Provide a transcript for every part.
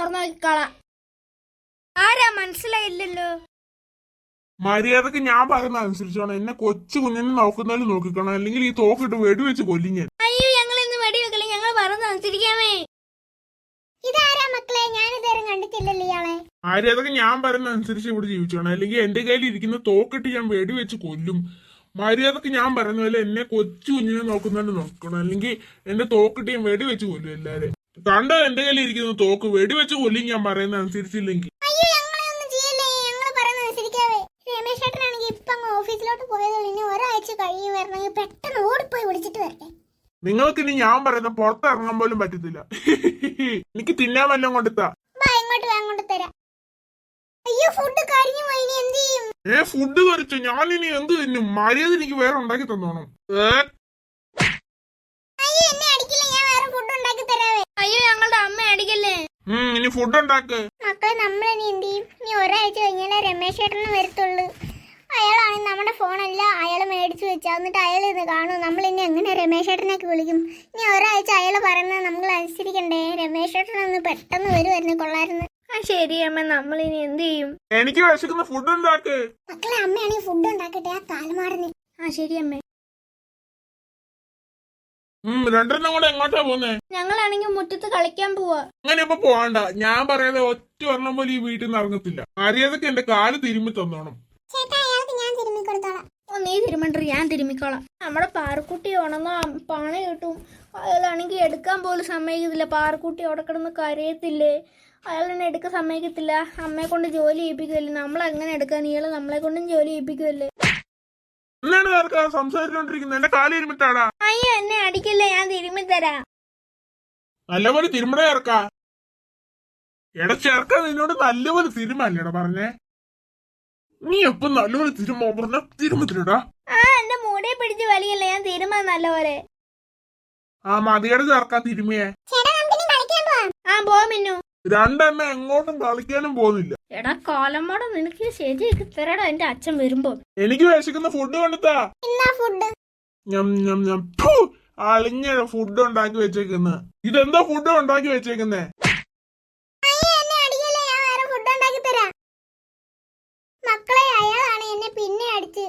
തുറന്നു നോക്കിക്കളാം. ആരാ മനസ്സിലായില്ലല്ലോ. മര്യാദക്ക് ഞാൻ പറയുന്ന അനുസരിച്ചോണം. എന്നെ കൊച്ചു കുഞ്ഞിനെ നോക്കുന്നതിൽ നോക്കിക്കണം, അല്ലെങ്കിൽ ഈ തോക്കിട്ട് വെടിവെച്ച് കൊല്ലും ഞാൻ. അയ്യോ, ഞങ്ങൾ ഇന്ന് വെടിവെക്കല, ഞങ്ങൾ പറയുന്ന അനുസരിക്കാമേ. ഇതാരാ മക്കളെ? ഞാനിതുവരെ കണ്ടിട്ടില്ലല്ലോ ഇയാളെ. മര്യാദക്ക് ഞാൻ പറയുന്ന അനുസരിച്ച് ഇവിടെ ജീവിച്ചോണം, അല്ലെങ്കിൽ എന്റെ കയ്യിൽ ഇരിക്കുന്ന തോക്കിട്ട് ഞാൻ വെടിവെച്ച് കൊല്ലും. മര്യാദക്ക് ഞാൻ പറയുന്ന പോലെ എന്നെ കൊച്ചു കുഞ്ഞിനെ നോക്കുന്നതിൽ നോക്കണം, അല്ലെങ്കിൽ എന്റെ തോക്കിട്ട് ഞാൻ വെടിവെച്ച് കൊല്ലും എല്ലാരും. കണ്ടോ എന്റെ കയ്യിൽ ഇരിക്കുന്ന തോക്ക്? വെടിവെച്ച് കൊല്ലും ഞാൻ പറയുന്ന അനുസരിച്ചില്ലെങ്കിൽ. അയ്യോ, ഞങ്ങളൊന്നും ചെയ്യല്ലേ, ഞങ്ങൾ പറയുന്ന അനുസരിക്കാവേ. രമേശ് ചേട്ടനാണെങ്കിൽ ഇപ്പൊ അങ്ങ് ഓഫീസിലോട്ട് പോയതോ, ഇനി ഒരാഴ്ച കഴിയും വരണമെങ്കിൽ പെട്ടെന്ന് ഓടിപ്പോയി വിളിച്ചിട്ട് വരട്ടെ. നിങ്ങൾക്ക് ഇനി ഞാൻ പറയുന്ന പുറത്തിറങ്ങാൻ പോലും പറ്റത്തില്ല. എനിക്ക് തിന്നാൻ വല്ലതും കൊടുത്താ. ഇങ്ങോട്ട് വാങ്ങോട്ട് തരാം. അയ്യോ, ഫുഡ് കഴിഞ്ഞു പോയി, ഇനി എന്ത് ചെയ്യും? ഫുഡ് കഴിച്ചു, ഞാൻ ഇനി എന്ത് തിന്നും? മര്യാദ എനിക്ക് വേറെ ഉണ്ടാക്കി തന്നോണം. അയ്യോ, എന്നെ അടിക്കില്ല, ഞാൻ വേറെ ഫുഡ് ഉണ്ടാക്കി തരാവേ. അയ്യോ, ഞങ്ങളുടെ അമ്മ അടിക്കല്ലേ. ഇനി ഫുഡ് ഉണ്ടാക്ക്. മക്കളെ, നമ്മളിനി എന്ത് ചെയ്യും? ഇനി ഒരാഴ്ച കഴിഞ്ഞാലേ രമേശ് ചേട്ടന് വരത്തുള്ളൂ. അയാളാണെങ്കിൽ നമ്മുടെ ഫോണല്ല അയാൾ മേടിച്ചു വെച്ചാ, എന്നിട്ട് അയാൾ ഇത് കാണും. നമ്മളിനി എങ്ങനെ രമേശ് ചേട്ടനൊക്കെ വിളിക്കും? ഇനി ഒരാഴ്ച അയാൾ പറയുന്നത് നമ്മൾ അനുസരിക്കണ്ടേ? രമേശ് ചേട്ടനൊന്ന് പെട്ടെന്ന് വരുമായിരുന്നു, കൊള്ളായിരുന്നു. ശരി അമ്മ, നമ്മളിനി എന്ത് ചെയ്യും? എനിക്ക് വിശക്കുന്ന ഫുഡ് ഉണ്ടാക്ക്. മക്കളെ, അമ്മയാണെങ്കിൽ ഫുഡ് ഉണ്ടാക്കട്ടെ, ആ കാലമാടുന്നു. ശരി അമ്മേ. രണ്ടെണ്ണം കൂടെ എങ്ങോട്ടാ പോന്നേ? ഞങ്ങളാണെങ്കിൽ മുറ്റത്ത് കളിക്കാൻ പോവാ. അങ്ങനെ ഇപ്പൊ പോവാണ്ട. ഞാൻ പറയാതെ ഒറ്റ ഒരെണ്ണം പോലെ ഈ വീട്ടിൽ നിന്ന് ഇറങ്ങത്തില്ല. മര്യാദക്ക് എന്റെ കാല് തിരുമ്മി തന്നോണം. ചേട്ടാ, അയാൾക്ക് ഞാൻ തിരുമ്മി കൊടുത്തോളാം. നീ തിരുമണ്ടി, ഞാൻ തിരുമ്മിക്കോളാം. നമ്മുടെ പാറക്കുട്ടി ഉണങ്ങാ പണി കിട്ടും. അയാളാണെങ്കിൽ എടുക്കാൻ പോലും സമ്മതിക്കത്തില്ല. പാറക്കുട്ടി അവിടെ കിടന്ന് കരയത്തില്ലേ? അയാൾ എന്നെ എടുക്കാൻ സമ്മതിക്കത്തില്ല. അമ്മയെ കൊണ്ട് ജോലി ചെയ്യിപ്പിക്കുമല്ലേ. നമ്മളെങ്ങനെ എടുക്കാൻ? ഇയാള് നമ്മളെ കൊണ്ടും ജോലി ചെയ്യിപ്പിക്കുമല്ലേ. എന്നാണ് സംസാരിച്ചോണ്ടിരിക്കുന്നത്? എന്റെ കാല് തിരുമ്മിട്ടാടാ. അയ്യോ, എന്നെ അടിക്കല്ലേ, ഞാൻ തിരുമ്മി തരാം. നല്ലപോലെ തിരുമ്മടേ ചേർക്കാ. എടാ ചേർക്ക, നിന്നോട് നല്ലപോലെ തിരുമല്ലേടാ പറഞ്ഞേ? നീ എപ്പം നല്ലപോലെ തിരുമ്മോ പറഞ്ഞ തിരുമ്പത്തിലടാ. എന്റെ മൂടെ പിടിച്ച് വലിയല്ലേ, ഞാൻ തിരുമാ നല്ലപോലെ. മതിയുടെ ചേർക്കാൻ തിരുമിയേ. പോ മിന്നു. രണ്ടെണ്ണം എങ്ങോട്ടും കളിക്കാനും പോകുന്നില്ല. എടാ കോലമ്മോടെ, നിനക്ക് ശരിയാക്കി തരടാ എന്റെ അച്ഛൻ വരുമ്പോ. എനിക്ക് വിശക്കുന്ന ഫുഡ് കണ്ടെത്താ. അളിഞ്ഞ ഫുഡ് ഉണ്ടാക്കി വെച്ചേക്കുന്ന. ഇതെന്താ ഫുഡ് ഉണ്ടാക്കി വെച്ചേക്കുന്നേ? മക്കളെ, അയാളാണ് എന്നെ പിന്നെ അടിച്ച്.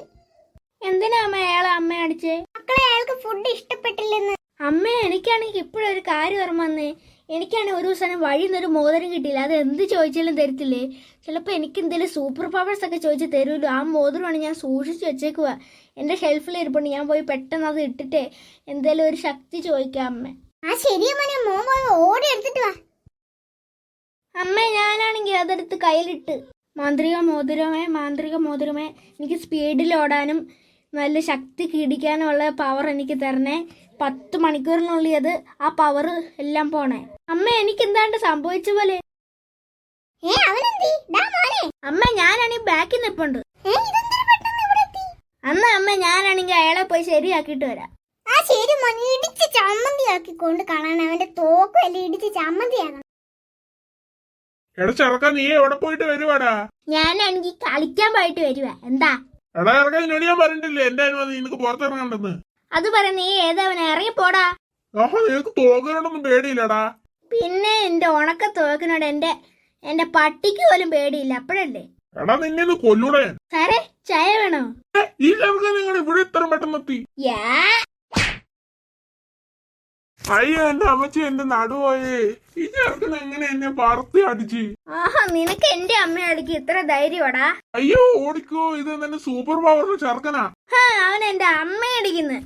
എന്തിനാ അമ്മ അയാളെ അമ്മ അടിച്ചേ? മക്കളെ, അയാൾക്ക് ഫുഡ് ഇഷ്ടപ്പെട്ടില്ലെന്ന്. അമ്മ, എനിക്കാണെങ്കിൽ ഇപ്പോഴൊരു കാര്യം ഓർമ്മ വന്നേ. എനിക്കാണെങ്കിൽ ഒരു ദിവസം വഴി നിന്നൊരു മോതിരം കിട്ടിയില്ല. അത് എന്ത് ചോദിച്ചാലും തരത്തില്ലേ? ചിലപ്പോൾ എനിക്ക് എന്തെങ്കിലും സൂപ്പർ പവേഴ്സ് ഒക്കെ ചോദിച്ച് തരുമല്ലോ. ആ മോതിരമാണ് ഞാൻ സൂക്ഷിച്ച് വെച്ചേക്കുക. എൻ്റെ ഷെൽഫിൽ ഇരിപ്പുണ്ട്. ഞാൻ പോയി പെട്ടെന്ന് അത് ഇട്ടിട്ടേ എന്തേലും ഒരു ശക്തി ചോദിക്കാം അമ്മ. ശരി മോനെ, മോൻ പോയി ഓടി എടുത്തിട്ട് വാ. അമ്മ, ഞാനാണെങ്കിൽ അതെടുത്ത് കയ്യിലിട്ട്. മാന്ത്രിക മോതിരമേ, മാന്ത്രിക മോതിരമേ, എനിക്ക് സ്പീഡിൽ ഓടാനും നല്ല ശക്തി കിടിക്കാനുള്ള പവർ എനിക്ക് തരണേ. 10 മണിക്കൂറിനുള്ളിൽ അത് ആ പവർ എല്ലാം പോണേ. അമ്മ, എനിക്ക് എന്താണ്ട് സംഭവിച്ച പോലെ. അമ്മ, ഞാനാണെങ്കിൽ ബാക്കിൽ നിൽപ്പുണ്ട്. അമ്മ, ഞാനാണെങ്കിൽ അയാളെ പോയി ശരിയാക്കിട്ട് വരാം. ശരി മോനെ, ഇടിച്ച് ചമ്മന്തിയാക്കിക്കൊണ്ട് കാണാൻ. അവന്റെ തോക്കും എല്ലാം ഇടിച്ച് ചമ്മന്തിയാണ്. എടാ ചെറുക്ക, നീ എവിടെ പോയിട്ട് വരുവാടാ? ഞാനാണെങ്കിൽ കളിക്കാൻ പോയിട്ട് വരുവാ. എന്താ? എടാ ഇറക്കാൻ എന്നോട് ഞാൻ പറഞ്ഞിട്ടില്ലേ എന്റെ അനുമതി നിനക്ക് പുറത്തിറങ്ങണ്ടെന്ന്? അത് പറ, നീ ഏതവനെ? ഇറങ്ങിപ്പോടാ. നിനക്ക് തോക്കിനോടൊന്നും പേടിയില്ലടാ. പിന്നെ എന്റെ ഉണക്ക തോക്കിനോട് എന്റെ പട്ടിക്ക് പോലും പേടിയില്ല. അപ്പോഴല്ലേ? എടാ, നിന്നെ കൊല്ലൂടെ? സാറേ, ചായ വേണോ? ഈ ചെറുക്ക നിങ്ങൾ ഇവിടെ ഇത്ര പെട്ടെന്ന് എത്തി? അയ്യോ, എന്റെ അമ്മച്ചി, എന്റെ നടുപോയേ. ഈ ചെറുക്കൻ എങ്ങനെ എന്നെ പറത്തി അടിച്ച്? നിനക്ക് എന്റെ അമ്മ അടിക്ക് ഇത്ര ധൈര്യമാടാ? അയ്യോ, ഓടിക്കോ. ഇത് തന്നെ സൂപ്പർ പവർ ചെറുക്കനാ. അവൻ എന്റെ അമ്മ അടിക്കുന്നു.